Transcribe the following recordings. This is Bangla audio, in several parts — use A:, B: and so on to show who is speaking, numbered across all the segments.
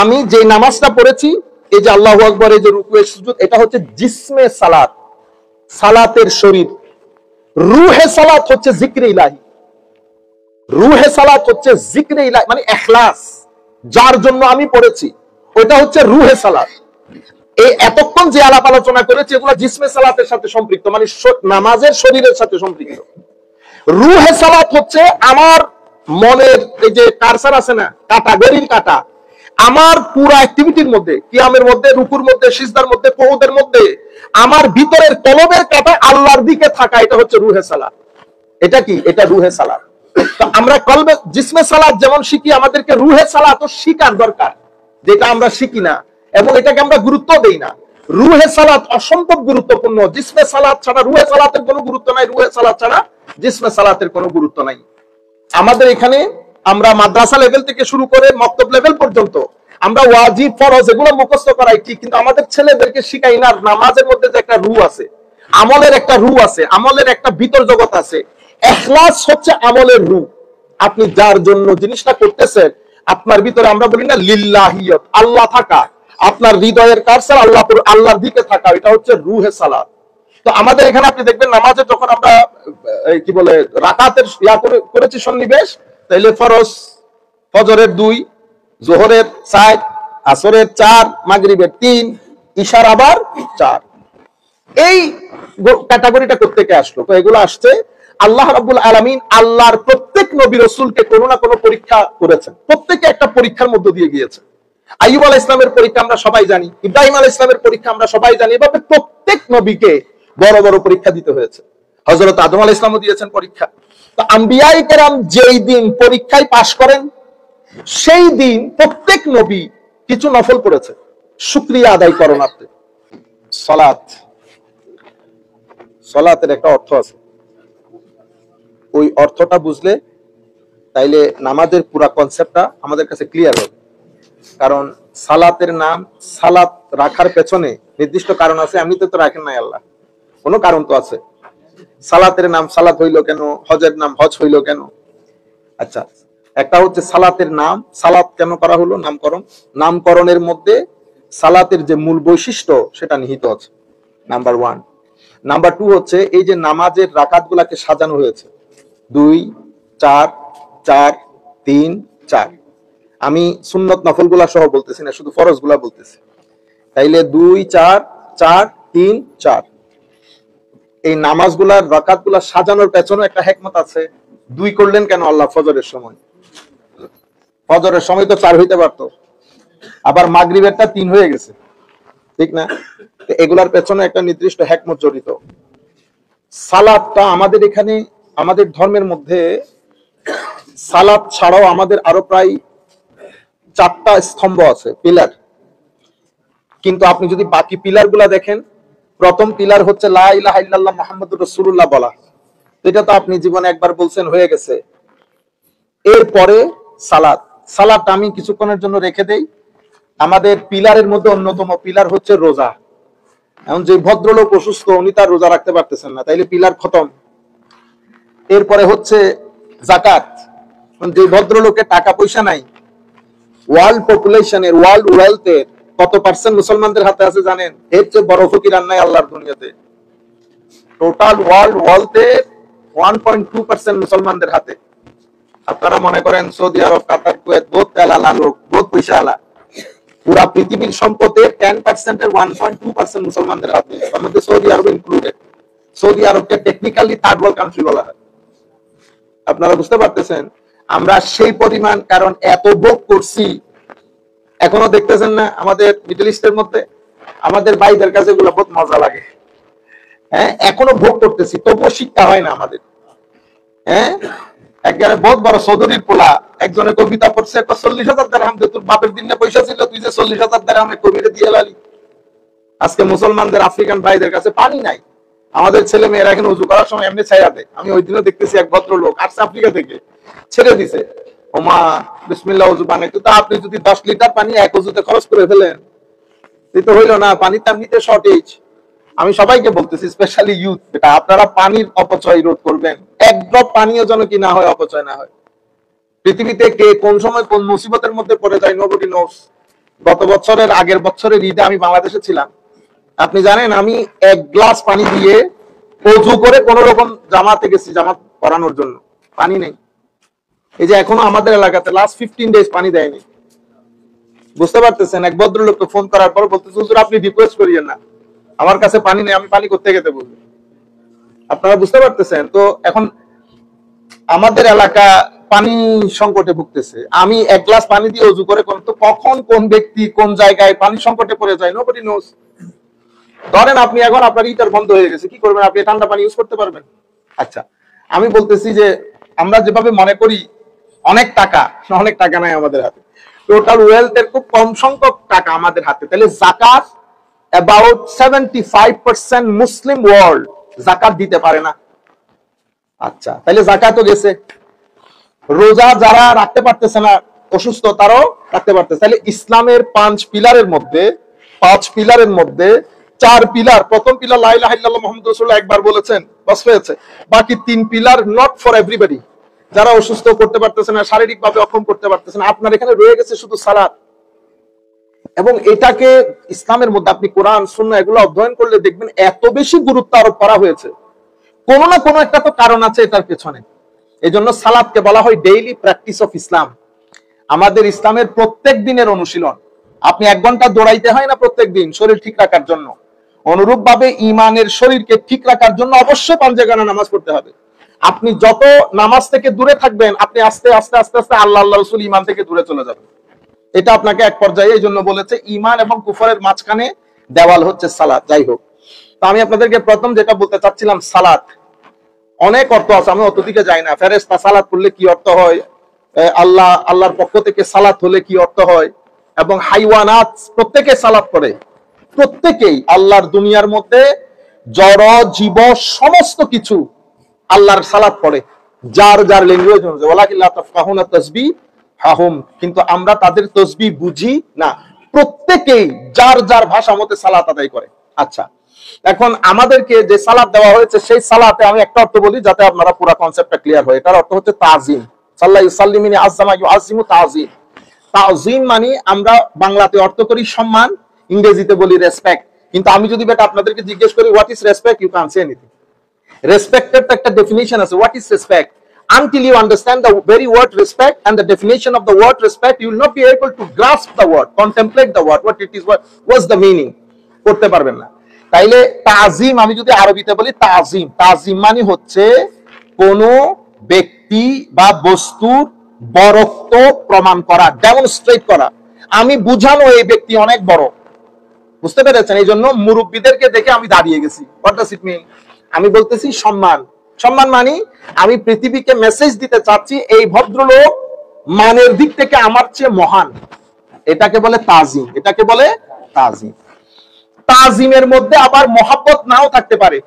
A: আমি যে নামাজটা পড়েছি, এই যে আল্লাহু আকবার, এই যে রুকু সুজুদ, এটা হচ্ছে জিসমে সালাত, সালাতের শরীর। রুহে সালাত হচ্ছে জিক্রে ইলাহি। রুহে সালাত হচ্ছে জিক্রে ইলাহি, মানে ইখলাস, যার জন্য আমি পড়েছি, ওটা হচ্ছে রুহে সালাত। এই এতক্ষণ যে আলাপ আলোচনা করেছি এগুলো জিসমে সালাতের সাথে সম্পৃক্ত, মানে নামাজের শরীরের সাথে সম্পৃক্ত। রুহে সালাত হচ্ছে আমার মনের এই যে কারসার আছে না, কাটা, গরির কাটা, আমার পুরো অ্যাক্টিভিটির মধ্যে, কিয়ামের মধ্যে, রুকুর মধ্যে, সিজদার মধ্যে, কুউদের মধ্যে আমার ভিতরের কলবের কাটা আল্লাহর দিকে থাকা, এটা হচ্ছে রুহে সালাত। এটা কি? এটা রুহে সালাত। তো আমরা কলবে জিসমে সালাত যেমন শিখি, আমাদেরকে রুহে সালাতও শিখার দরকার, যেটা আমরা শিখি না এবং এটাকে আমরা গুরুত্ব দেই না। রুহে সালাত অসম্ভব গুরুত্বপূর্ণ। জিসমে সালাত ছাড়া রুহে সালাতের কোনো গুরুত্ব নাই, রুহে সালাত ছাড়া জিসমে সালাতের কোনো গুরুত্ব নাই। আমাদের এখানে আমরা মাদ্রাসা লেভেল থেকে শুরু করে মক্তব লেভেল পর্যন্ত আমরা ওয়াজিব, ফরজ এগুলো মুখস্থ করাই ঠিক, কিন্তু আমাদের ছেলেদেরকে শিখাই না নামাজের মধ্যে যে একটা রূহ আছে, আমলের একটা রূহ আছে, আমলের একটা ভিতর জগৎ আছে। ইখলাস হচ্ছে আমলের রূহ। আপনি যার জন্য জিনিসটা করতেছেন, আপনার ভিতরে আমরা বলি না লিল্লাহিয়ত, আল্লাহ থাকা, আপনার হৃদয়ের কারসার আল্লাহর দিকে থাকা, এটা হচ্ছে রুহে সালাত। তো আমাদের এখানে আপনি দেখবেন নামাজে যখন আমরা কি বলে রাকাতের করেছি সন্নিবেশ, তাইলে ফরজ ফজরের 2, জোহরের 4, আসরের 4, মাগরিবের 3, ইশার আবার 4। এই ক্যাটাগরিটা কোত্থেকে আসলো? তো এগুলো আসছে আল্লাহ রাব্বুল আলামিন আল্লাহর প্রত্যেক নবী রাসূলকে কোনো না কোনো পরীক্ষা করেছেন, প্রত্যেকে একটা পরীক্ষার মধ্য দিয়ে গিয়েছে। আইয়ুব আলাইহিস সালামের পরীক্ষা আমরা সবাই জানি, ইব্রাহিম আলাইহিস সালামের পরীক্ষা আমরা সবাই জানি। এভাবে প্রত্যেক নবীকে বড় বড় পরীক্ষা দিতে হয়েছে। হযরত আদম আলাইহিস সালামও দিয়েছেন পরীক্ষা। তো আম্বিয়ায়ে কেরাম যেই দিন পরীক্ষায় পাশ করেন, সেই দিন প্রত্যেক নবী কিছু নফল পড়েছে শুকরিয়া আদায় করণার্থে। সালাত, সালাতের একটা অর্থ আছে, ওই অর্থটা বুঝলে তাইলে নামাজের পুরো কনসেপ্টটা আমাদের কাছে ক্লিয়ার হবে। কারণ সালাতের নাম সালাত রাখার পেছনে নির্দিষ্ট কারণ আছে, এমনিতে তো রাখেন নাই আল্লাহ, কোনো কারণ তো আছে। সালাতের নাম সালাত হইল কেন, হজের নাম হজ হইল কেন? আচ্ছা, একটা হচ্ছে সালাতের নাম, সালাত কেন করা হলো, নামকরণ। নামকরণের মধ্যে সালাতের যে মূল বৈশিষ্ট্য সেটা নিহিত আছে, নাম্বার 1। নাম্বার 2 হচ্ছে এই যে নামাজের রাকাত গুলাকে সাজানো হয়েছে 2, 4, 4, 3, 4। আমি সুন্নত নফল গুলা সহ বলতেছি না, শুধু ফরজ গুলা বলতেছি। তাইলে 2, 4, 4, 3, 4 এই নামাজ গুলার রাকাত গুলা সাজানোর পেছনে একটা হিকমত আছে। 2 করলেন কেন আল্লাহ ফজরের সময়? ফজরের সময় তো 4 হইতে পারতো, আবার মাগরিবেরটা 3 হয়ে গেছে, ঠিক না? এগুলার পেছনে একটা নির্দিষ্ট হিকমত জড়িত। সালাতটা আমাদের এখানে, আমাদের ধর্মের মধ্যে সালাত ছাড়াও আমাদের আরো প্রায় 4টা স্তম্ভ আছে, পিলার। কিন্তু আপনি যদি বাকি পিলার গুলা দেখেন, প্রথম পিলার হচ্ছে লা ইলাহা ইল্লাল্লাহ মুহাম্মাদুর রাসূলুল্লাহ বলা। এটা তো আপনি জীবনে একবার বলছেন, হয়ে গেছে। এরপরে সালাত, সালাতটা আমি কিছুক্ষণের জন্য রেখে দেই। আমাদের পিলারের মধ্যে অন্যতম পিলার হচ্ছে রোজা। এখন যে ভদ্রলোক অসুস্থ, উনি তার রোজা রাখতে পারতেছেন না, তাইলে পিলার খতম। এরপরে হচ্ছে যাকাত, যে ভদ্রলোকের টাকা পয়সা নাই, ওয়ার্ল্ড পপুলেশনের, ওয়ার্ল্ড ওয়েলথের কত পার্সেন্ট মুসলমানদের হাতে আছে জানেন? এর চেয়ে বড় ফকির আর নাই আল্লাহর দুনিয়াতে। টোটাল ওয়ার্ল্ড ওয়েলথের 1.2% মুসলমানদের হাতে। আপনারা মনে করেন সৌদি আরব, কাতার, কুয়েত বহুত তেলালা লোক, বহুত পয়সা আলা, পুরা পৃথিবীর সম্পদের 10%-এর 1.2% মুসলমানদের হাতে, তার মধ্যে সৌদি আরব ইনক্লুডেড। সৌদি আরবকে টেকনিক্যালি থার্ড ওয়ার্ল্ড কান্ট্রি বলা হয়। আপনারা বুঝতে পারতেছেন আমরা সেই পরিমাণ, কারণ এত ভোগ করছি। এখনো দেখতেছেন না আমাদের মিডল ইস্টের মধ্যে আমাদের ভাইদের কাছে এগুলো বহুত মজা লাগে। হ্যাঁ, এখনো ভোগ করতেছি, তবুও শিক্ষা হয় না আমাদের। হ্যাঁ, একবারে বহুত বড় চৌধুরীর পোলা একজনের কবিতা পড়ছে, 40,000 দিরহাম দে, তোর বাপের দিনে পয়সা ছিল, তুই যে 40,000 দিরহামে কবিতা দিয়ে লালি। আজকে মুসলমানদের, আফ্রিকান ভাইদের কাছে পানি নাই। আমাদের ছেলে মেয়েরা এখন উজু করার সময় এমনি ছায়া দেয়। আমি ওই দিনও দেখতেছি এক ভদ্রলোক আসছে আফ্রিকা থেকে, ছেড়ে দিছে, ওমা বিসমিল্লাহ উজু বানাইতো। তা আপনি যদি 10 লিটার পানি এক উজুতে খরচ করে ফেলেন, এই তো হইলো না। পানির তামনিতে শর্টেজ। আমি সবাইকে বলতেছি, স্পেশালি ইউথ, এটা আপনারা পানির অপচয় রোধ করবেন। এক ড্রপ পানিও যেন কি না হয়, অপচয় না হয়। পৃথিবীতে কে কোন সময় কোন মুসিবতের মধ্যে পড়ে যায়, নোবডি নোস। গত বছরের আগের বছরের ঈদে আমি বাংলাদেশে ছিলাম। আপনি জানেন আমি 1 গ্লাস পানি দিয়ে অজু করে কোন রকম জামাতে গেছি, জামাত পরানোর জন্য। পানি নেই। এই যে এখনো আমাদের এলাকাতে লাস্ট 15 ডেজ পানি দেয়নি। বুঝতে পারতেছেন? এক ভদ্রলোককে ফোন করার পর বলতেছে, হুজুর আপনি রিকোয়েস্ট করিয়েন না, আমার কাছে পানি নেই, আমি পানি করতে গেতে বলবো। আপনারা বুঝতে পারতেছেন? তো এখন আমাদের এলাকা পানি সংকটে ভুগতেছে। আমি 1 গ্লাস পানি দিয়ে অজু করে কখন কোন ব্যক্তি কোন জায়গায় পানি সংকটে পড়ে যায়, নোবডি নোস। ধরেন আপনি এখন আপনার হিটার বন্ধ হয়ে গেছে, কি করবেন? আপনি ঠান্ডা পানি ইউজ করতে পারবেন? আচ্ছা, আমি বলতেছি যে আমরা যেভাবে মনে করি অনেক টাকা নাই আমাদের হাতে, টোটাল ওয়েলথের খুব কম সংখ্যক টাকা আমাদের হাতে। তাহলে যাকাত অ্যাবাউট 75% মুসলিম ওয়ার্ল্ড যাকাত দিতে পারে না। আচ্ছা, তাহলে যাকাতও গেছে। রোজা যারা রাখতে পারতেছে না, অসুস্থ, তারাও রাখতে পারতেছে। তাহলে ইসলামের 5 পিলারের মধ্যে 4 পিলার, প্রথম পিলার লা ইলাহা ইল্লাল্লাহ মুহাম্মাদুর রাসূলুল্লাহ একবার বলেছেন, বাস হয়েছে। বাকি 3 পিলার নট ফর এভরিবডি। যারা অসুস্থ, করতে পারতেছে না, শারীরিকভাবে অক্ষম, করতে পারতেছে না, আপনার এখানে রয়ে গেছে শুধু সালাত। এবং এটাকে ইসলামের মধ্যে আপনি কোরআন সুন্নাহ এগুলো অধ্যয়ন করলে দেখবেন এত বেশি গুরুত্ব আরোপ করা হয়েছে। কোনো না কোনো একটা তো কারণ আছে এটার পেছনে। এই জন্য সালাতকে বলা হয় ডেইলি প্র্যাকটিস অফ ইসলাম, আমাদের ইসলামের প্রত্যেক দিনের অনুশীলন। আপনি 1 ঘন্টা দৌড়াইতে হয় না প্রত্যেক দিন শরীর ঠিক রাখার জন্য? অনুরূপ ভাবে ইমানের শরীরকে ঠিক রাখার জন্য অবশ্যই 5 ওয়াক্ত নামাজ পড়তে হবে। আপনি যত নামাজ থেকে দূরে থাকবেন, আপনি আস্তে আস্তে আস্তে আস্তে আল্লাহ রাসূল ইমান থেকে দূরে চলে যাবেন। এটা আপনাকে এক পর্যায়ে, এই জন্য বলেছে ইমান এবং কুফরের মাঝখানে দেওয়াল হচ্ছে সালাত। যাই হোক, তো আমি আপনাদেরকে প্রথম যেটা বলতে চাচ্ছিলাম, সালাত অনেক অর্থ আছে, আমি অত দিকে যাই না। ফেরেশতা সালাত করলে কি অর্থ হয়, আল্লাহর পক্ষ থেকে সালাত হলে কি অর্থ হয়, এবং হাইওয়ানাত প্রত্যেকে সালাত করে, প্রত্যেকেই আল্লাহর দুনিয়ার মধ্যে জড় জীব সমস্ত কিছু আল্লাহর সালাত পড়ে, যার যার ল্যাঙ্গুয়েজ অনুযায়ী। ওয়ালাকিল্লা তাফকাহুনা তাসবিহাহুম, কিন্তু আমরা তাদের তাসবিহ বুঝি না। প্রত্যেকেই যার যার ভাষা মতে সালাত আদায় করে। আচ্ছা, এখন আমাদেরকে যে সালাত দেওয়া হয়েছে, সেই সালাতে আমি একটা অর্থ বলি যাতে আপনারা পুরো কনসেপ্টটা ক্লিয়ার হয়। এটার অর্থ হচ্ছে তাজিম। সাল্লাল্লাহু ইউসাল্লিমিনি আযযামা ইউআযযিমু তাজিম। তাজিম মানে আমরা বাংলাতে অর্থ করি সম্মান, ইংরেজিতে বলি রেসপেক্ট। কিন্তু আমি যদি বেটা আপনাদেরকে জিজ্ঞেস করি what is respect, you can say anything. রেসপেক্টের তো একটা ডেফিনিশন আছে। What is respect? Until you understand the very word respect and the definition of the word respect, you will not be able to grasp the word, contemplate the word, what it is, what's the meaning, করতে পারবেন না। তাইলে তাজিম আমি যদি আরবিতে বলি, তাজিম মানে হচ্ছে কোন ব্যক্তি বা বস্তুর বড়ত্ব প্রমাণ করা, ডেমনস্ট্রেট করা। আমি বুঝানো এই ব্যক্তি অনেক বড়, বুঝতে পেরেছেন? এই জন্য মুরব্বীদেরকে দেখে আমি দাঁড়িয়ে গেছি। হোয়াট ডাজ ইট মিন? আমি বলতেছি সম্মান মানে আমি পৃথিবীকে মেসেজ দিতে চাচ্ছি এই ভদ্রলোক মানের দিক থেকে আমার চেয়ে মহান। এটাকে বলে তাজিম। তাজিমের মধ্যে আবার মহাব্বত নাও থাকতে পারে।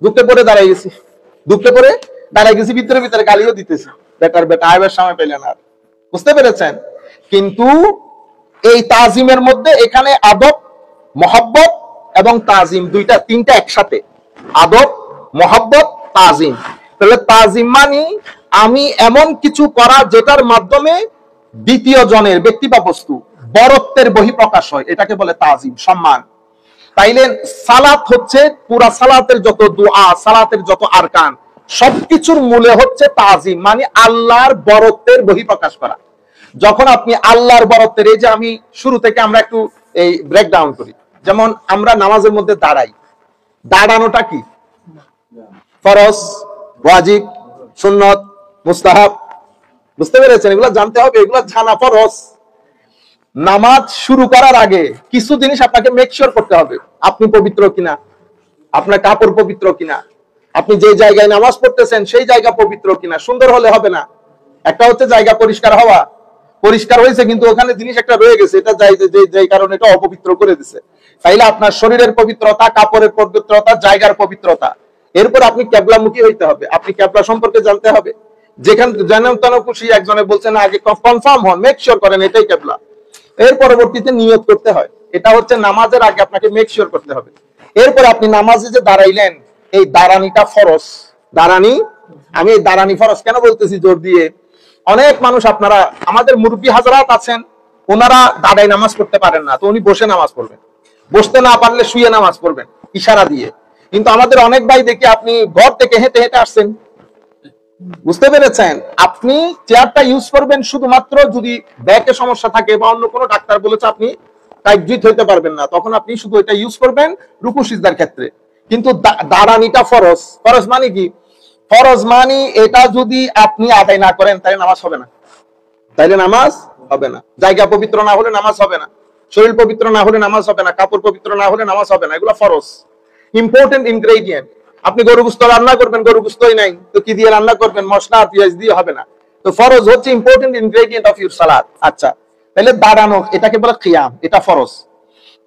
A: দুঃখে পড়ে দাঁড়াই গেছি, ভিতরে গালিও দিতেছি, বেটা আইবার সময় পেলেন আর। বুঝতে পেরেছেন? কিন্তু এই তাজিমের মধ্যে এখানে আদব, মহাব্বত এবং তাজিম তিনটা একসাথে। আদব, মহাব্বত, তাজিম। তাহলে তাজিম মানে আমি এমন কিছু করা যেটার মাধ্যমে দ্বিতীয় জনের ব্যক্তি বা বস্তু বরত্বের বহিঃপ্রকাশ হয়, এটাকে বলে তাজিম, সম্মান। তাইলে সালাত হচ্ছে পুরা সালাতের যত দুআ, সালাতের যত আরকান, সবকিছুর মূলে হচ্ছে তাজিম, মানে আল্লাহর বরত্বের বহিঃপ্রকাশ করা। যখন আপনি আল্লাহর বরত্বের, এই যে আমি শুরু থেকে আমরা একটু এই ব্রেকডাউন করি, যেমন আমরা নামাজের মধ্যে দাঁড়ানোটা কি? ফরজ, ওয়াজিব, সুন্নত, মুস্তাহাব। বুঝতে পেরেছেন? এগুলো জানতে হবে, এগুলো জানা ফরজ। নামাজ শুরু করার আগে কিছু জিনিস আপনাকে মেক শিওর করতে হবে। আপনি পবিত্র কিনা, আপনার কাপড় পবিত্র কিনা, আপনি যে জায়গায় নামাজ পড়তেছেন সেই জায়গা পবিত্র কিনা। সুন্দর হলে হবে না। একটা হচ্ছে জায়গা পরিষ্কার হওয়া, পরিষ্কার হয়েছে কিন্তু ওখানে জিনিস একটা রয়ে গেছে, এটা যাই কারণে এটা অপবিত্র করে দিছে। তাইলে আপনার শরীরের পবিত্রতা, কাপড়ের পবিত্রতা, জায়গার পবিত্রতা। এরপর আপনি কেবলামুখী হইতে হবে, আপনি কেবলা সম্পর্কে জানতে হবে। যেখানে জানেন তেন খুশি একজনে বলছেন আগে কনফার্ম হন, মেক শিওর করেন এটাই কেবলা। এর পরবর্তীতে নিয়ত করতে হয়। এটা হচ্ছে নামাজের আগে আপনাকে মেক শিওর করতে হবে। এরপর আপনি নামাজে যে দাঁড়াইলেন, এই দাঁড়ানিটা ফরজ। আমি এই দাঁড়ানি ফরজ কেন বলতেছি জোর দিয়ে? অনেক মানুষ, আপনারা আমাদের মুরব্বী হাজরাত আছেন, ওনারা দাঁড়ায় নামাজ পড়তে পারেন না, তো উনি বসে নামাজ পড়বেন, বসতে না পারলে শুয়ে নামাজ পড়বেন ইশারা দিয়ে। কিন্তু আমাদের অনেক ভাই দেখি আপনি ঘর থেকে হেঁটে হেঁটে আসছেন, বুঝতে পেরেছেন? আপনি চেয়ারটা ইউজ করবেন শুধুমাত্র যদি ব্যাকে সমস্যা থাকে বা অন্য কোনো ডাক্তার বলেছে আপনি টাইট হইতে পারবেন না, তখন আপনি শুধু এটা ইউজ করবেন রুকু সিজদার ক্ষেত্রে। কিন্তু দাঁড়ানিটা ফরজ। ফরজ মানে কি? ফরজ মানে এটা যদি আপনি আদায় না করেন তাহলে নামাজ হবে না, তাইলে নামাজ হবে না। জায়গা পবিত্র না হলে নামাজ হবে না, শরীর পবিত্র না হলে নামাজ হবে না, কাপড় পবিত্র না হলে নামাজ হবে না। এগুলো ফরজ, ইম্পর্টেন্ট ইনগ্রেডিয়েন্ট। আপনি গরু গোশত রান্না করবেন, গরু গোশতই নাই, তো কি দিয়ে রান্না করবেন? মশলা আর পেঁয়াজ দিয়ে হবে না। তো ফরজ হচ্ছে ইম্পর্টেন্ট ইনগ্রেডিয়েন্ট অফ ইউর সালাত। আচ্ছা, তাহলে দাঁড়ানো এটাকে বলে কিয়াম, এটা ফরজ।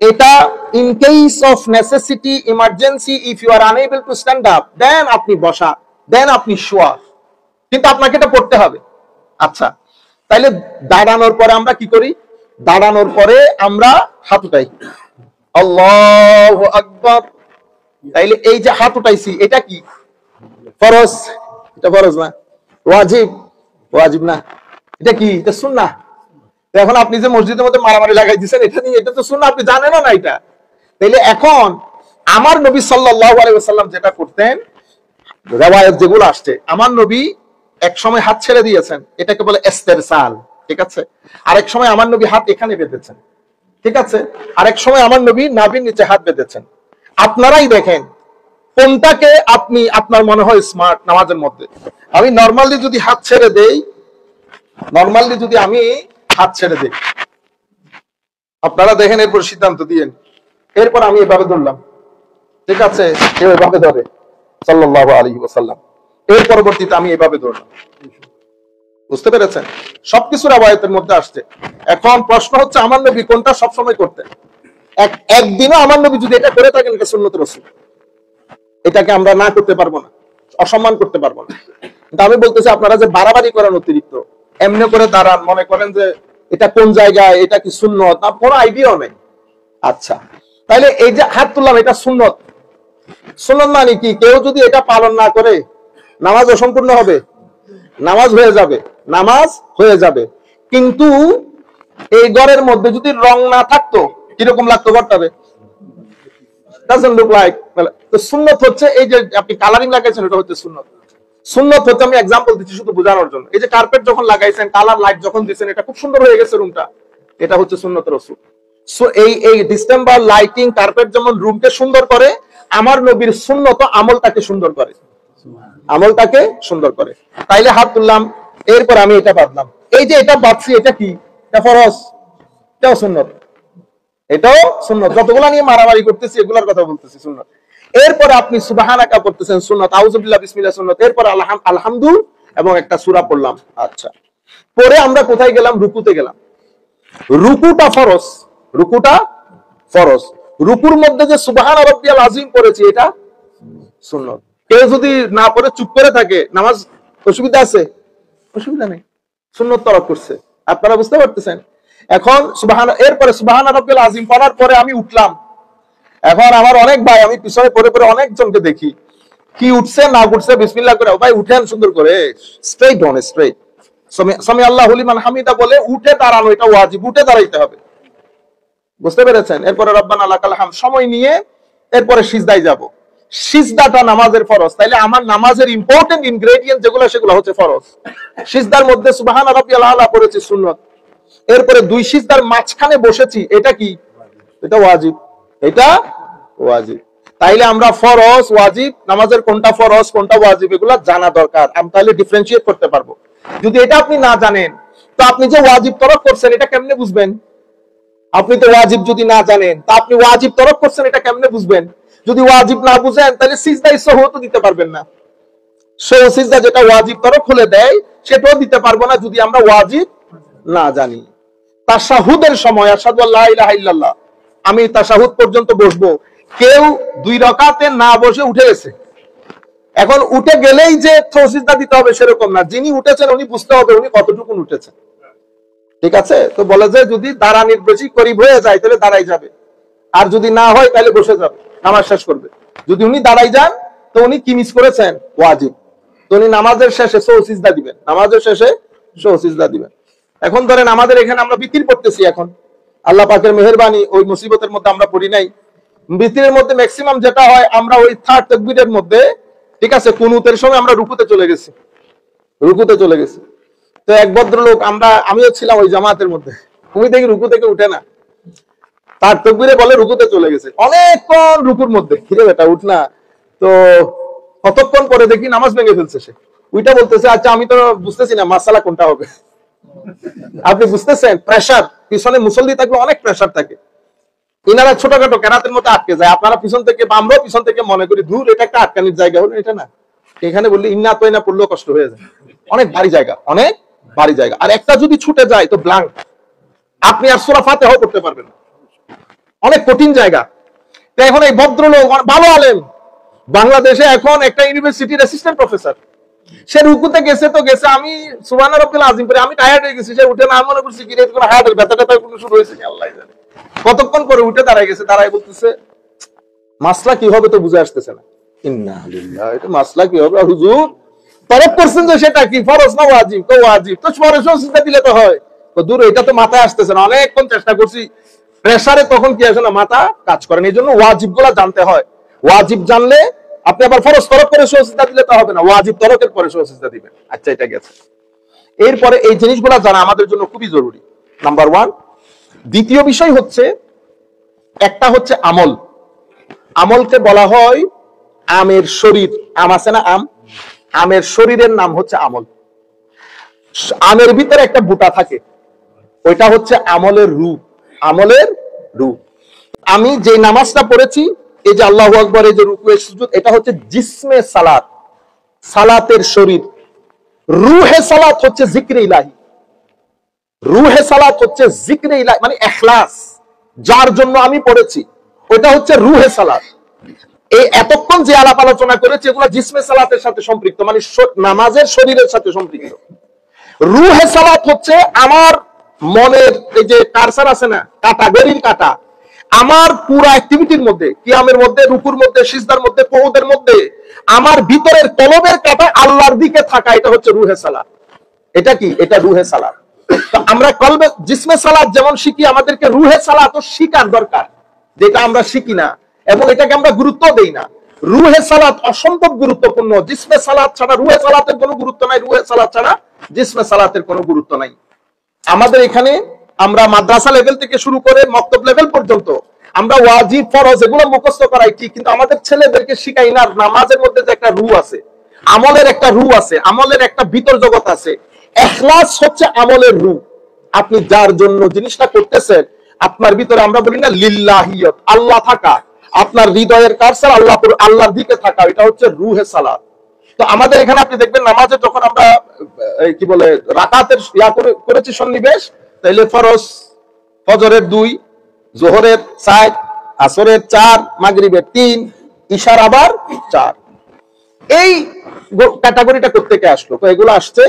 A: এটা in case of necessity, emergency, if you are unable to stand up, then আপনি বসা, দেন আপনি শোয়া, কিন্তু আপনাকে এটা পড়তে হবে। আচ্ছা, তাইলে দাঁড়ানোর পরে আমরা কি করি? দাঁড়ানোর পরে আমরা হাত উঠাই, আল্লাহু আকবার। তাইলে এই যে হাত উঠাইছি এটা কি? ফরজ। এটা ফরজ না, ওয়াজিব। ওয়াজিব না, এটা কি? এটা সুন্নাহ। এখন আপনি যে মসজিদের মধ্যে মারামারি লাগাই দিচ্ছেন এটা নিয়ে, এটা তো সুন্নাহ, আপনি জানেন না এটা। তাইলে এখন আমার নবী সাল্লাল্লাহু আলাইহি ওয়াসাল্লাম যেটা করতেন, রিওয়ায়াত যেগুলো আসছে, আমার নবী এক সময় হাত ছেড়ে দিয়েছেন, এটাকে বলে ইস্তেরসাল, ঠিক আছে? আরেক সময় আমার নবী হাত এখানে বেঁধেছেন, ঠিক আছে? আরেক সময় আমার নবী নাভির নিচে হাত বেঁধেছেন। আপনারাই দেখেন কোনটাকে আপনি আপনার মনে হয় স্মার্ট নামাজের মধ্যে। আমি নরমালি যদি হাত ছেড়ে দেই, নরমালি যদি আমি হাত ছেড়ে দেই, আপনারা দেখেন, এরপর সিদ্ধান্ত দিয়েন। এরপর আমি এভাবে ধরলাম, ঠিক আছে? কেউ এভাবে ধরে সাল্লাল্লাহু আলাইহি ওয়াসাল্লাম, এর পরবর্তীতে আমি এভাবে ধরলাম। বুঝতে পেরেছেন? সবকিছু রিওয়ায়াতের মধ্যে আসছে। এখন প্রশ্ন হচ্ছে আমার নবী কোনটা সবসময় করতেন? একদিনও আমার নবী যদি এটা করে থাকেন, এটা সুন্নত রাসূল, এটাকে আমরা না করতে পারবো না, অসম্মান করতে পারবো না। কিন্তু আমি বলতেছি আপনারা যে বাড়াবাড়ি করেন অতিরিক্ত, এমনি করে দাঁড়ান, মনে করেন যে এটা কোন জায়গায়, এটা কি সুন্নত, না কোনো আইডিয়াও নেই। আচ্ছা, তাইলে এই যে হাত তুললাম, এটা সুন্নত। সুন্নত মানে কি? কেউ যদি এটা পালন না করে নামাজ অসম্পূর্ণ হবে? নামাজ হয়ে যাবে, নামাজ হয়ে যাবে। কিন্তু এই ঘরের মধ্যে যদি রং না থাকতো কিরকম লাগতো ঘরটাবে? doesn't look like। তো সুন্নত হচ্ছে এই যে আপনি কালারিং লাগাইছেন, এটা হচ্ছে সুন্নত। সুন্নত হচ্ছে, আমি এক্সাম্পল দিচ্ছি শুধু বোঝানোর জন্য, এই যে কার্পেট যখন লাগাইছেন, কালার লাইট যখন দিয়েছেন, এটা খুব সুন্দর হয়ে গেছে রুমটা, এটা হচ্ছে সুন্নত রাসূল। সো এই ডিসেম্বর লাইটিং কার্পেট যেমন রুমকে সুন্দর করে, আমার নবীর সুন্নত আমলটাকে সুন্দর করে, আমলটাকে সুন্দর করে। তাইলে হাত তুললাম, এরপর আমি এটা বাঁধলাম। এই যে এটা বাঁধছি, এটা কি? এটা ফরজ, এটাও সুন্নত, এটাও সুন্নত। যতগুলা নিয়ে মারামারি করতেছি এগুলার কথা বলতেছি, সুন্নত। এরপরে আপনি সুবহানাকা পড়তেছেন, সুন্নত। আউযুবিল্লাহ, বিসমিল্লাহ, সুন্নত। এরপর আলহামদু এবং একটা সূরা পড়লাম। আচ্ছা, পরে আমরা কোথায় গেলাম? রুকুতে গেলাম। রুকুটা ফরজ, রুকুটা ফরজ। রুকুর মধ্যে যে সুবহান রাব্বিয়াল আযীম পড়েছি, এটা সুন্নত। কেউ যদি না পড়ে চুপ করে থাকে, নামাজ অসুবিধা আছে? অসুবিধা নেই, সুন্নত তরক করছে। আপনারা বুঝতে পারতেছেন? এখন সুবহান, এরপরে সুবহান রাব্বিয়াল আযীম পড়ার পরে আমি উঠলাম। এখন আমার অনেক ভাই, আমি পিছনে পড়ে পড়ে অনেকজনকে দেখি, কি উঠছে না উঠছে বিসমিল্লাহ করে, ভাই উঠেন সুন্দর করে, স্ট্রেইট অন, স্ট্রেইট সামি আল্লাহু লিমান হামিদা বলে উঠে দাঁড়ানো, এটা ওয়াজিব, উঠে দাঁড়াইতে হবে। বুঝতে পেরেছেন? এরপরে রব্বানা লাকাল হামদ সময় নিয়ে এরপরে সিজদায় যাব। সিজদাটা নামাজের ফরজ। তাইলে আমার নামাজের ইম্পর্টেন্ট ইনগ্রেডিয়েন্ট যেগুলো, সেগুলো হচ্ছে ফরজ। সিজদার মধ্যে সুবহান রাব্বিয়াল আলা পড়েছি, সুন্নত। এরপরে দুই সিজদার মাঝখানে বসেছি, এটা কি? এটা ওয়াজিব, এটা ওয়াজিব। তাইলে আমরা ফরজ ওয়াজিব, নামাজের কোনটা ফরজ কোনটা ওয়াজিব এগুলা জানা দরকার, আমি তাহলে ডিফারেন্সিয়েট করতে পারবো। যদি এটা আপনি না জানেন, তো আপনি যে ওয়াজিব তরক করছেন এটা কেমনে বুঝবেন? আপনি তো ওয়াজিব যদি না জানেন, তা আপনি ওয়াজিব তরক করছেন এটা কেমনে বুঝবেন? যদি ওয়াজিব না বুঝেন, তাহলে সিজদায়ে সহও তো দিতে পারবেন না। সহ সিজদা যেটা ওয়াজিব তরক খুলে দেয়, সেটাও দিতে পারবো না যদি আমরা ওয়াজিব না জানি। তাশাহুদের সময় আশহাদু আল্লা ইলাহা ইল্লাল্লাহ, আমি তাশাহুদ পর্যন্ত বসবো, কেউ 2 রাকাতে না বসে উঠে গেছে। এখন উঠে গেলেই যে সিজদা দিতে হবে সেরকম না, যিনি উঠেছেন উনি বুঝতে হবে উনি কতটুকু উঠেছেন, ঠিক আছে? তো বলে যে যদি দাঁড়ানির বেশি করিব হয়ে যায় তাহলে দাঁড়াই যাবে, আর যদি না হয় তাহলে বসে যাবে, নামাজ শেষ করবে। যদি উনি দাঁড়াই যান তো উনি কি মিস করেছেন? ওয়াজিব। তো উনি নামাজের শেষে সহ সিজদা দিবেন, নামাজের শেষে সহ সিজদা দিবেন। এখন ধরেন আমাদের এখানে আমরা বিতির পড়তেছি, এখন আল্লাহ পাকের মেহেরবানি ওই মুসিবতের মধ্যে আমরা পড়ি নাই। বিতিরের মধ্যে ম্যাক্সিমাম যেটা হয়, আমরা ওই থার্ড তাকবীরের মধ্যে, ঠিক আছে, কুনুতের সময় আমরা রুকুতে চলে গেছি, তো এক ভদ্রলোক, আমিও ছিলাম ওই জামাতের মধ্যে, তুমি দেখি রুকু থেকে উঠে না, তার তাকবীরে বলে রুকুতে চলে গেছে, অনেকক্ষণ রুকুর মধ্যে, কিরে বেটা উঠ না। তো কতক্ষণ পরে দেখি নামাজ ভেঙে ফেলছে সে, ওইটা বলতেছে আচ্ছা আমি তো বুঝতেছি না মাসালা কোনটা হবে। আপনি বুঝতেছেন, প্রেসার, পিছনে মুসল্লি থাকলে অনেক প্রেসার থাকে, ইনারা ছোটখাটো কেরাতের মধ্যে আটকে যায়, আপনারা পিছন থেকে বা আমরাও পিছন থেকে মনে করি দূর এটা একটা আটকানির জায়গা, হলো এটা না, এখানে বললে ইন্না তো না পড়লেও কষ্ট হয়ে যায়, অনেক ভারী জায়গা, অনেক ভারী জায়গা, আর একটা যদি ছুটে যায় তো ব্লাঙ্ক, আপনি আর সূরা ফাতিহাও পড়তে পারবেন না, অনেক কঠিন জায়গা। তো এখন এই ভদ্রলোক ভালো আলেম, বাংলাদেশে এখন একটা ইউনিভার্সিটির অ্যাসিস্ট্যান্ট প্রফেসর, সে রুকুতে গেছে তো গেছে, আমি সুবহান রাব্বিল আযীম পড়ে আমি টায়ার্ড হয়ে গেছি, সে উঠে না, মনে করছি কি রে কোনো হার্টের ব্যথা ট্যাথা কোনো শুরু হয়েছে আল্লাহ জানে। কতক্ষণ পরে উঠে দাঁড়ায় গেছে, দাঁড়ায় বলতেছে মাসলা কি হবে তো বুঝে আসতেছে না। ইন্না লিল্লাহ, এটা মাসলা কি হবে হুজুর? তরফ করছেন যে সেটা কি ফরজ না ওয়াজিব? তো ওয়াজিব, তো ফরজ সিজদা দিলে তো হয়। তো দূর, এটা তো মাথায় আসতেছে না, অনেকক্ষণ চেষ্টা করছি, প্রেসারে তখন কি আসে না, মাথা কাজ করে না। এই জন্য ওয়াজিব গুলা জানতে হয়, ওয়াজিব জানলে আপনি আবার ফরজ তরক করে সিজদা দিলে তো হবে না, ওয়াজিব তরকের পরে সিজদা দিবেন। আচ্ছা, এটা গেছে। এরপরে এই জিনিসগুলা জানা আমাদের জন্য খুবই জরুরি, নাম্বার 1। দ্বিতীয় বিষয় হচ্ছে, একটা হচ্ছে আমল, আমলকে বলা হয় আমের শরীর, আম আছে না, আমের শরীরের নাম হচ্ছে আমল। আমের ভিতরে একটা বুটা থাকে, ওইটা হচ্ছে আমলের রূপ, আমলের রূপ। আমি যে নামাজটা পড়েছি, এই যে আল্লাহু আকবার, এই যে রুকু সুজুদ, এটা হচ্ছে জিসমে সালাত, সালাতের শরীর। রুহে সালাত হচ্ছে জিক্রে ইলাহি, রুহে সালাত হচ্ছে জিক্রে ইলাহি, মানে ইখলাস, যার জন্য আমি পড়েছি, ওটা হচ্ছে রুহে সালাত। এই এতক্ষণ যে আলাপ আলোচনা করেছে এগুলো জিসমে সালাতের সাথে সম্পৃক্ত, মানে নামাজের শরীরের সাথে সম্পৃক্ত। রুহে সালাত হচ্ছে আমার মনের, এই যে কারসার আছে না, কাটা, গরির কাটা, আমার পুরো অ্যাক্টিভিটির মধ্যে, কিয়ামের মধ্যে, রুকুর মধ্যে, সিজদার মধ্যে, কুউদের মধ্যে, আমার ভিতরের কলবের কাটা আল্লাহর দিকে থাকা, এটা হচ্ছে রুহে সালাত। এটা কি? এটা রুহে সালাত। তো আমরা কলবে জিসমে সালাত যেমন শিখি, আমাদেরকে রুহে সালাতও শিখার দরকার, যেটা আমরা শিখি না এবং এটাকে আমরা গুরুত্ব দেই না। রুহে সালাত অসম্ভব গুরুত্বপূর্ণ, জিসমে সালাত ছাড়া রুহে সালাতের কোনো গুরুত্ব নাই, রুহে সালাত ছাড়া জিসমে সালাতের কোনো গুরুত্ব নাই। আমাদের এখানে আমরা মাদ্রাসা লেভেল থেকে শুরু করে মক্তব লেভেল পর্যন্ত আমরা ওয়াজিব ফরজ এগুলো মুখস্থ করাই ঠিক, কিন্তু আমাদের ছেলেদেরকে শিখাই না নামাজের মধ্যে যে একটা রূহ আছে, আমলের একটা রূহ আছে, আমলের একটা ভিতর জগৎ আছে। ইখলাস হচ্ছে আমলের রূহ। আপনি যার জন্য জিনিসটা করতেছেন, আপনার ভিতরে আমরা বলি না লিল্লাহিয়ত, আল্লাহ থাকা, আপনার হৃদয়ের কারসার আল্লাহর দিকে থাকা, এটা হচ্ছে রুহে সালাত। তো আমাদের এখানে আপনি দেখবেন নামাজে যখন আমরা কি বলে রাকাতের করেছি সন্নিবেশ, তাইলে ফরজ ফজরের 2, যোহরের 4, আসরের 4, মাগরিবের 3, ইশার আবার 4। এই ক্যাটাগরিটা কোত্থেকে আসলো? তো এগুলো আসছে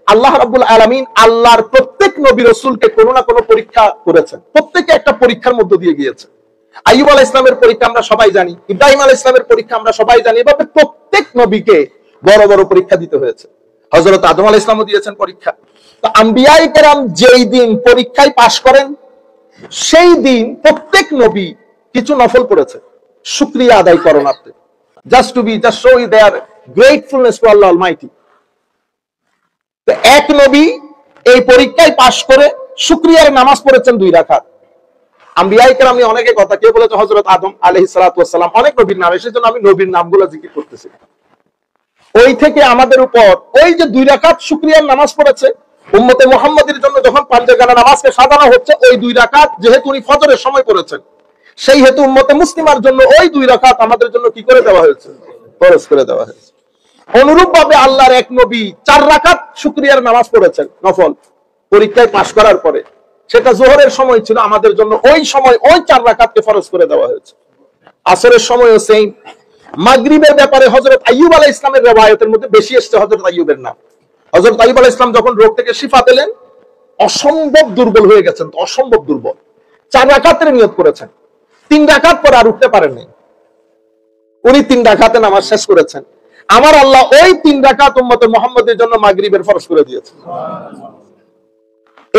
A: আল্লাহ রাব্বুল আলামিন আল্লাহর প্রত্যেক নবী রাসূলকে কোনো না কোনো পরীক্ষা করেছেন, প্রত্যেকে একটা পরীক্ষার মধ্য দিয়ে গিয়েছে। আইয়ুব আলাইহিস সালামের পরীক্ষা আমরা সবাই জানি, ইব্রাহিম আলাইহিস সালামের পরীক্ষা আমরা সবাই জানি, এভাবে প্রত্যেক নবীকে বড় বড় পরীক্ষা দিতে হয়েছে। হযরত আদম আলাইহিস সালামও দিয়েছেন পরীক্ষা। তো আম্বিয়ায়ে কেরাম যেই দিন পরীক্ষায় পাশ করেন, সেই দিন প্রত্যেক নবী কিছু নফল পড়েছে শুকরিয়া আদায় করণার্থে, just show their gratefulness to Allah Almighty। তো এক নবী এই পরীক্ষায় পাশ করে শুকরিয়ার নামাজ পড়েছেন 2 রাকাত। আম্বিয়ায়ে কেরাম অনেকে কথা, কেউ বলেছে হযরত আদম আলাইহিস সালাতু ওয়াস সালাম, অনেক নবীর নাম, সেজন্য আমি নবীর নামগুলো জিকির করতেছি। ওই থেকে আমাদের উপর ওই যে 2 রাকাত শুকরিয়ার নামাজ পড়েছে, উম্মতে মুহাম্মাদের জন্য যখন পাঞ্জেগানা নামাজকে সাজানো হচ্ছে, ওই 2 রাকাত যেহেতু উনি ফজরের সময় পড়েছেন, সেই হেতু উম্মতে মুসলিমার জন্য ওই 2 রাকাত আমাদের জন্য কি করে দেওয়া হয়েছে? ফরজ করে দেওয়া হয়েছে। অনুরূপ ভাবে আল্লাহর এক নবী 4 রাকাত শুকরিয়ার নামাজ পড়েছেন নফল, পরীক্ষায় পাশ করার পরে, সেটা যোহরের সময় ছিল, আমাদের জন্য ওই সময় ওই 4 রাকাতকে ফরজ করে দেওয়া হয়েছে। আসরের সময়ও সেম। মাগরিবের ব্যাপারে হযরত আইয়ুব আলাইহিস সালামের riwayতের মধ্যে বেশি এসেছে হযরত আইয়ুবের নাম। হযরত আইয়ুব আলাইহিস সালাম যখন রোগ থেকে শিফা পেলেন, অসম্ভব দুর্বল হয়ে গেছেন, অসম্ভব দুর্বল, 4 রাকাতের নিয়ত করেছেন, 3 রাকাত পরে আর উঠতে পারেননি, উনি 3 রাকাতে নামাজ শেষ করেছেন। আমার আল্লাহ ওই 3 রাকাত উম্মতে মুহাম্মাদের জন্য মাগরিবের ফরজ করে দিয়েছেন।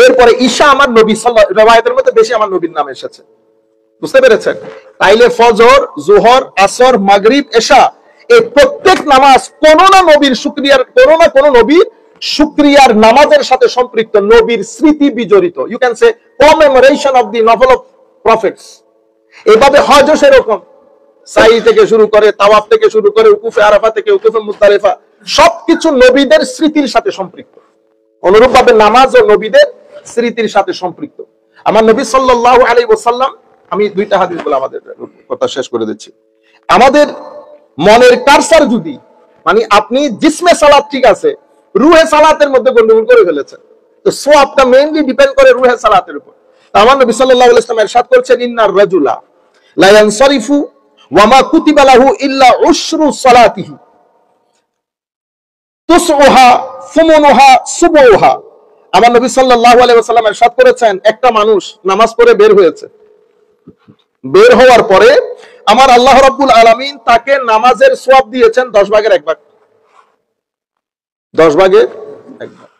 A: এরপরে ঈশা আমার নবী সাল্লাল্লাহু রিওয়ায়াতের মধ্যে বেশি আমার নবীর নাম এসেছে, বুঝতে পেরেছেন? তাইলে ফজর, জোহর, আসর, মাগরিব, এশা এই প্রত্যেক নামাজ কোন না নবীর শুকরিয়ার, কোন না কোন নবীর শুকরিয়ার নামাজের সাথে সম্পৃক্ত, নবীর স্মৃতি বিজড়িত। You can say commemoration of the noble of prophets. এভাবে হজও সেরকম, সাই থেকে শুরু করে, তাওয়াফ থেকে শুরু করে, উকুফে আরাফা থেকে উকুফে মুজদালিফা, সবকিছু নবীদের স্মৃতির সাথে সম্পৃক্ত। অনুরূপভাবে নামাজও নবীদের স্মৃতির সাথে সম্পৃক্ত। আমার নবী সাল্লাল্লাহু আলাইহি ওয়াসাল্লাম, আমি দুইটা হাদিস বলে আমাদের কথা শেষ করে দিচ্ছি। আমাদের মনের কারসার যদি, মানে আপনি জিসমে সালাত ঠিক আছে, রুহে সালাতের মধ্যে গন্ডগোল করে ফেলেছেন, তো সওয়াবটা মেইনলি ডিপেন্ড করে রুহে সালাতের উপর। আমার নবী সাল্লাল্লাহু আলাইহি ওয়াসাল্লাম ইরশাদ করেছেন, ইন্নার রাজুলা লা ইয়ানসারিফু ওয়া মা কুতিবা লাহু ইল্লা উশরু সালাতিহি তুসউহা ফুমুনুহা সুবুহা। আমার নবী সাল্লাল্লাহু আলাইহি ওয়াসাল্লাম ইরশাদ করেছেন, একটা মানুষ নামাজ পড়ে বের হয়েছে, বের হওয়ার পরে আমার আল্লাহ রাব্বুল আলামিন তাকে নামাজের সওয়াব দিয়েছেন 10 ভাগের 1 ভাগ, 10 ভাগের 1 ভাগ,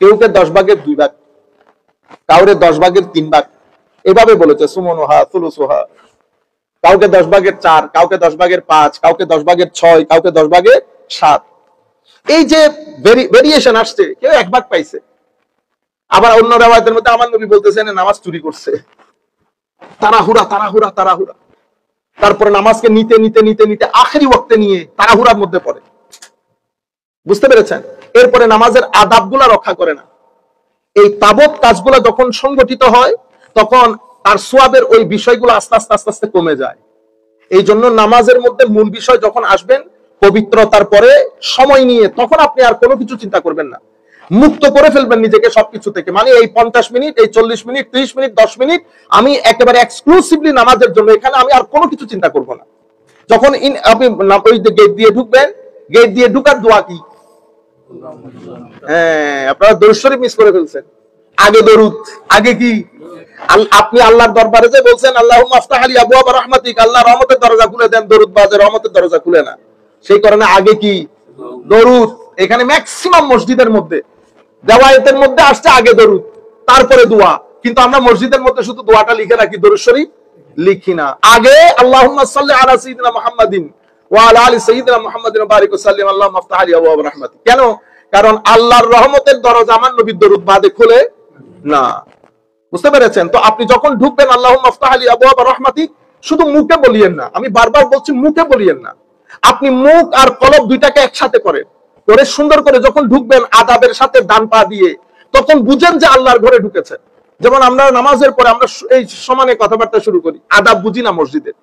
A: কেউকে 10 ভাগের 2 ভাগ, কাউরে 10 ভাগের 3 ভাগ, এভাবে বলেছে সুমনুহা সুলুসুহা। কাউকে 10 ভাগের 4, কাউকে 10 ভাগের 5, কাউকে 10 ভাগের 6, কাউকে 10 ভাগের 7। এই যে ভেরিয়েশন আসছে, কেউ 1 ভাগ পাইছে। আবার অন্য রাওয়ায়াতের মধ্যে আমার নবী বলতেছেন নামাজ চুরি করছে, তাড়াহুড়া তাড়াহুড়া তাড়াহুড়া, তারপরে নামাজকে নিতে নিতে নিতে নিতে আখেরি ওয়াক্তে নিয়ে তাড়াহুড়ার মধ্যে পড়ে, বুঝতে পেরেছেন? এরপরে নামাজের আদাবগুলা রক্ষা করে না। এই তাবৎ কাজগুলো যখন সংগঠিত হয়, তখন তার সওয়াবের ওই বিষয়গুলো আস্তে আস্তে আস্তে আস্তে কমে যায়। এই জন্য নামাজের মধ্যে মূল বিষয় যখন আসবেন, পবিত্রতার পরে সময় নিয়ে, তখন আপনি আর কোনো কিছু চিন্তা করবেন না, মুক্ত করে ফেলবেন নিজেকে সবকিছু থেকে। মানে এই 50 মিনিট, এই 40 মিনিট, 30 মিনিট, 10 মিনিট আমি একেবারে এক্সক্লুসিভলি নামাজের জন্য, এখানে আমি আর কোনো কিছু চিন্তা করব না। যখন আপনি ওই গেট দিয়ে ঢুকবেন, গেট দিয়ে ঢুকার দোয়া কি? হ্যাঁ, আপনারা দরুদ শরীফ মিস করে ফেলছেন। আগে দরুদ, আগে কি? আপনি আল্লাহর দরবারে যে বলছেন আল্লাহুম্মা আফতাহ লি আবওয়াব রাহমাতিক, আল্লাহ রহমতের দরজা খুলে দেন, দরুদ বাজে, রহমতের দরজা খুলে না। সেই কারণে আগে কি? দরুদ। এখানে ম্যাক্সিমাম মসজিদের মধ্যে, দেওয়ায়েতের মধ্যে আসছে আগে দরুদ, তারপরে দোয়া। কিন্তু আমরা মসজিদের মধ্যে শুধু দোয়াটা লিখে রাখি, দরুদ শরীফ লিখি না। আগে আল্লাহুম্মা সাল্লি আলা সাইয়্যিদিনা মুহাম্মাদিন ওয়া আলা আলি সাইয়্যিদিনা মুহাম্মাদিন ওয়া বারিক ওয়া সাল্লিম আল্লাহুম্মা আফতাহ লি আবওয়াব রাহমাতিক। কেন? কারণ আল্লাহর রহমতের দরজা আমার নবীর দরুদ বাদে খুলে না, বুঝতে পেরেছেন? তো আপনি যখন ঢুকবেন আল্লাহুম্মা আফতাহ লি আবওয়াব রাহমাতিক, শুধু মুখে বলিয়েন না, আমি বারবার বলছি মুখে বলিয়েন না, আপনি মুখ আর কলব দুইটাকে একসাথে করেন, করে সুন্দর করে যখন ঢুকবেন আদাবের সাথে ডান পা দিয়ে, তখন বুঝেন যে আল্লাহর ঘরে ঢুকেছেন। যেমন আমরা নামাজের পরে আমরা এই সমানে কথাবার্তা শুরু করি, আদাব বুঝি না মসজিদের,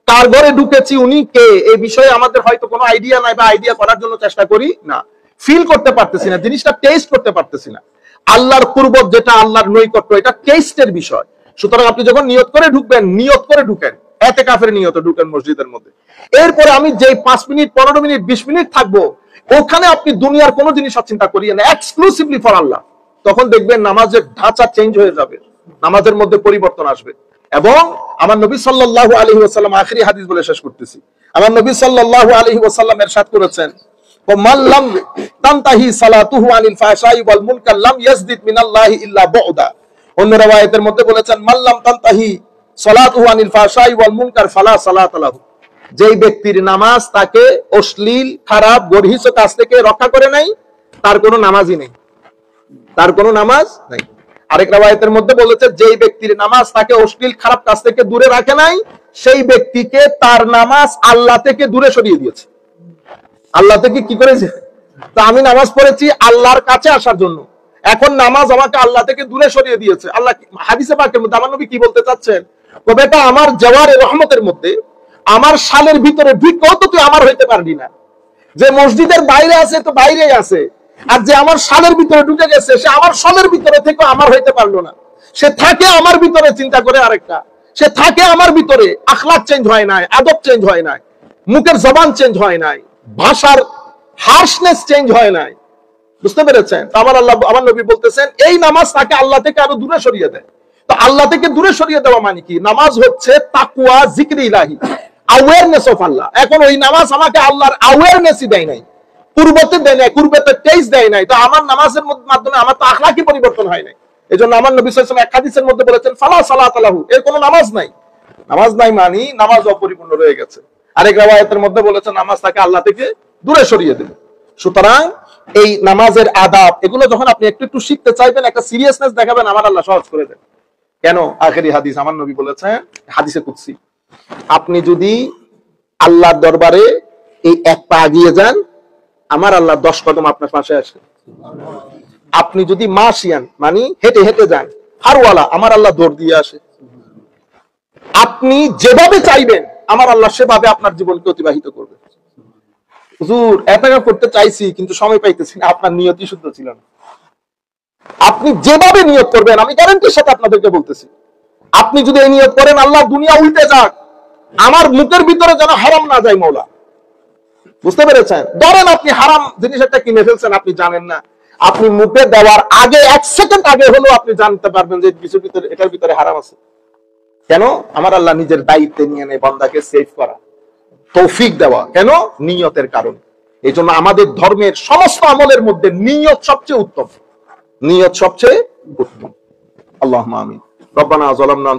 A: কার ঘরে ঢুকেছি, উনি কে, এই বিষয়ে আমাদের হয়তো কোনো আইডিয়া নাই, বা আইডিয়া করার জন্য চেষ্টা করি না, ফিল করতে পারতেছি না, জিনিসটা টেস্ট করতে পারতেছি না। আল্লাহর কুরবত যেটা, আল্লাহর নৈকট্য, এটা টেস্টের বিষয়। সুতরাং আপনি যখন নিয়ত করে ঢুকবেন, নিয়ত করে ঢুকেন, এতেকাফের নিয়তে ঢুকেন মসজিদের মধ্যে। এরপরে আমি যে 5 মিনিট, 15 মিনিট, 20 মিনিট থাকবো, ওখানে আপনি দুনিয়ার কোনো জিনিস চিন্তা করিয়েন না, এক্সক্লুসিভলি ফর আল্লাহ। তখন দেখবেন নামাজের ঢাঁচা চেঞ্জ হয়ে যাবে, নামাজের মধ্যে পরিবর্তন আসবে। এবং আমার নবী সাল্লাল্লাহু আলাইহি ওয়াসাল্লাম, আখেরি হাদিস বলে শেষ করতেছি, আমার নবী সাল্লাল্লাহু আলাইহি ওয়াসাল্লাম ইরশাদ করেছেন, মান লাম তানতাহি সালাতুহু আনিল ফাহশাই ওয়াল মুনকার লাম ইয়াজদিদ মিনাল্লাহি ইল্লা বু'দা। অন্য riwayat-এর মধ্যে বলেছেন, মান লাম তানতাহি সালাতুহু আনিল ফাহশাই ওয়াল মুনকার ফালা সালাতা লাহু। যেই ব্যক্তির নামাজ তাকে অশ্লীল, খারাপ, গর্হিত কাজ থেকে রক্ষা করে নাই, তার কোনো নামাজই নেই, তার কোনো নামাজ নাই। আরেক riwayat-এর মধ্যে বলেছে, যেই ব্যক্তির নামাজ তাকে অশ্লীল, খারাপ কাজ থেকে দূরে রাখে নাই, সেই ব্যক্তিকে তার নামাজ আল্লাহ থেকে দূরে সরিয়ে দিয়েছে। আল্লাহ থেকে কি করেছে? তা আমি নামাজ পড়েছি আল্লাহর কাছে আসার জন্য, এখন নামাজ আমাকে আল্লাহ থেকে দূরে সরিয়ে দিয়েছে। আল্লাহ হাদিসে পাকের মধ্যে আমার নবী কি বলতে চাচ্ছেন? ও বেটা, আমার জওয়ারে রহমতের মধ্যে, আমার শালের ভিতরে ঢুকেও তো তুই আমার হইতে পারবি না। যে মসজিদের বাইরে আছে তো বাইরেই আছে, আর যে আমার শালের ভিতরে ঢুকে গেছে, সে আমার শালের ভিতরে থেকে আমার হইতে পারলো না। সে থাকে আমার ভিতরে, চিন্তা করে আরেকটা, সে থাকে আমার ভিতরে, আখলাক চেঞ্জ হয় নাই, আদব চেঞ্জ হয় নাই, মুখের জবান চেঞ্জ হয় নাই, ভাষার হার্শনেস চেঞ্জ হয় নাই, বুঝতে পেরেছেন? আমার নবী বলতেছেন, এই নামাজ তাকে আল্লাহ থেকে আরো দূরে সরিয়ে দেয়। তো আল্লাহ থেকে দূরে সরিয়ে দেওয়া মানে কি? নামাজ হচ্ছে তাকওয়া, জিকর ইলাহি, অ্যাওয়ারনেস অফ আল্লাহ। এখন ওই নামাজ আমাকে আল্লাহর অ্যাওয়ারনেসই দেয় নাই, পূর্বতে দেয় নাই, পূর্বতে টেস্ট দেয় নাই। তো আমার নামাজের মাধ্যমে আমার তো আখলাকি পরিবর্তন হয় নাই। এই জন্য আমার নবী সাল্লাল্লাহু আলাইহি ওয়াসাল্লাম এক হাদিসের মধ্যে বলেছেন ফালা সালাত লাহু, এর কোনো নামাজ নাই। নামাজ নাই মানে নামাজ অপরিপূর্ণ রয়ে গেছে। আরেক riwayat-এর মধ্যে বলেছেন নামাজ তাকে আল্লাহ থেকে দূরে সরিয়ে দেবে। সুতরাং এই নামাজের আদাব এগুলো যখন আপনি একটু একটু শিখতে চাইবেন, একটা সিরিয়াসনেস দেখাবেন, আমার আল্লাহ সহজ করে দেন। কেন? আখেরি হাদিস আমার নবী বলেছেন, হাদিসে কুদসি, আপনি যদি আল্লাহর দরবারে এই এক পা এগিয়ে যান, আমার আল্লাহ 10 কদম আপনার পাশে আসে। আপনি যদি মাশিয়ান মানে হেঁটে হেঁটে যান, হারওয়ালা, আমার আল্লাহ দৌড় দিয়ে আসে। আপনি যেভাবে চাইবেন আমার আল্লাহ সেভাবে আপনার জীবনকে অতিবাহিত করবে। হুজুর এটাকা করতে চাইছি কিন্তু সময় পাইতেছি না, আপনার নিয়তই শুদ্ধ ছিল না। আপনি যেভাবে নিয়ত করবেন, আমি গ্যারান্টির সাথে আপনাদেরকে বলতেছি, আপনি যদি এই নিয়ত করেন আল্লাহ দুনিয়া উল্টে যাক, আমার মুখের ভিতরে যেন হারাম না যায় মওলা। বুঝতে পেরেছেন? ধরেন আপনি হারাম জিনিস একটা কিনে ফেলছেন, আপনি জানেন না, আপনি মুখে দেওয়ার আগে 1 সেকেন্ড আগে হলো আপনি জানতে পারবেন যে কিছুর ভিতরে, এটার ভিতরে হারাম আছে। কেন? আমার আল্লাহ নিজের দায়িত্বে নিয়ে নেয় বান্দাকে সেভ করা, তৌফিক দেওয়া। কেন? নিয়তের কারণে। এই জন্য আমাদের ধর্মের সমস্ত আমলের মধ্যে নিয়ত সবচেয়ে উত্তম, নিয়ত সবচেয়ে উত্তম। আল্লাহুম্মা আমিন। রব্বানা যালামনা